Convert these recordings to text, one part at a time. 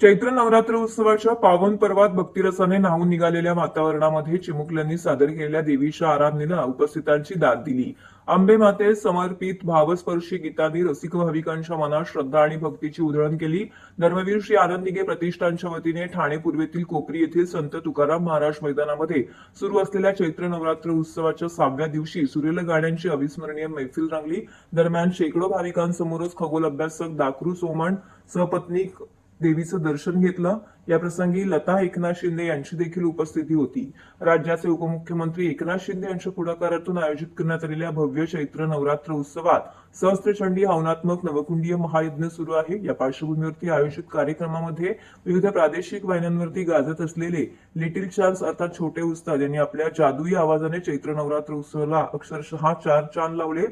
चैत्र नवरात्र उत्सवाच्या पावन पर्वात भक्तिरसाने न्हावून निघालेल्या वातावरणामध्ये चिमुकल्यांनी सादर केलेल्या देवीच्या आराधनेला उपस्थितांची दाद दिली. अंबे माते समर्पित भावस्पर्शी गीतांनी रसिक भाविकांच्या मनात श्रद्धा आणि भक्तीची उधळण केली. धर्मवीर श्री आनंद दिघे प्रतिष्ठानच्या वतीने ठाणे पूर्वेतील कोपरी येथील संत तुकाराम महाराज मैदानामध्ये सुरू असलेल्या चैत्र नवरात्र उत्सवाच्या 6व्या दिवशी सुरेल गाण्यांची अविस्मरणीय मैफिल रंगली. दरम्यान शेकडो भाविकांसमोरच खगोल अभ्यासक दाखरू सोमण सहपत्नीक देवीचं दर्शन घेतलं. या प्रसंगी लता एकनाथ शिंदे यांची देखील उपस्थिती होती. राज्याचे उपमुख्यमंत्री एकनाथ शिंदे यांच्या पुढाकारातून आयोजित करण्यात आलेल्या भव्य चैत्र नवरात्र उत्सवात सहस्त्रचंडी हवनात्मक नवकुंडीय महायज्ञ सुरू आहे. या पार्श्वभूमीवरती आयोजित कार्यक्रमामध्ये विविध प्रादेशिक वाहिन्यांवरती गाजत असलेले लिटिल चार्ल्स अर्थात छोटे उस्ताद यांनी आपल्या जादुई आवाजाने चैत्र नवरात्र उत्सवाला अक्षरशः 4 चांद लावले.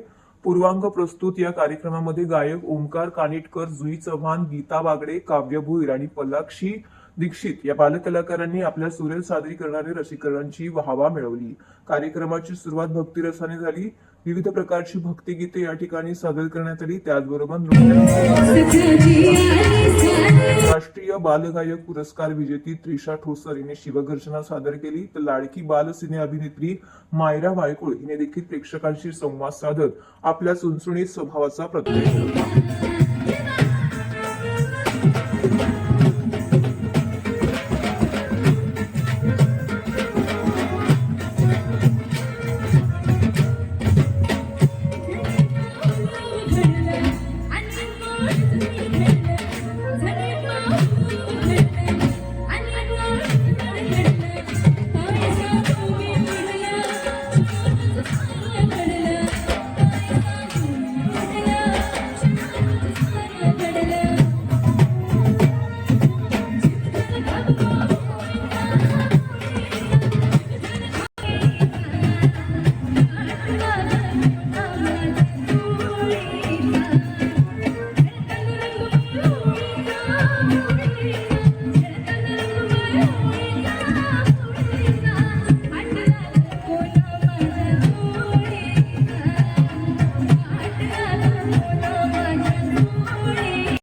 पूर्वांग प्रस्तुत या कार्यक्रमामध्ये गायक ओमकार कानिटकर, जुई चव्हाण, गीता बागडे, काव्य भोईर आणि पलाक्षी दीक्षित या बालकलाकारांनी आपल्या सुरेल सादरीकरणाने रसिकांची वाहवा मिळवली. कार्यक्रमाची सुरुवात भक्तिरसाने झाली. विविध प्रकारची भक्तिगीते या ठिकाणी सादर करण्यात आली. त्याचबरोबर राष्ट्रीय बालगायक पुरस्कार विजेती त्रिशा ठोसर हिने शिवगर्जना सादर केली. तर लाडकी बालसिने अभिनेत्री मायरा वायकुळ हिने देखील प्रेक्षकांशी संवाद साधत आपल्या चुणचुणीत स्वभावाचा प्रत्यय ठेवला.